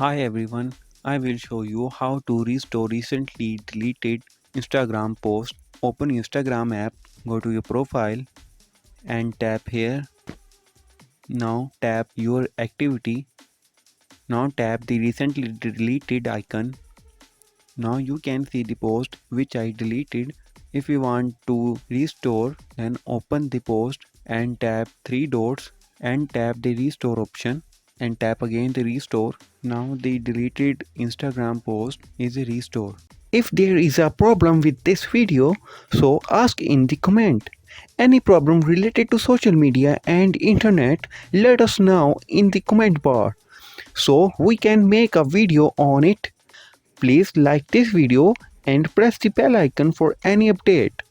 Hi everyone, I will show you how to restore recently deleted Instagram post. Open Instagram app, go to your profile and tap here. Now tap your activity. Now tap the recently deleted icon. Now you can see the post which I deleted. If you want to restore, then open the post and tap three dots and tap the restore option and tap again the restore. Now the deleted Instagram post is restored. If there is a problem with this video, so ask in the comment. Any problem related to social media and internet, let us know in the comment bar so we can make a video on it. Please like this video and press the bell icon for any update.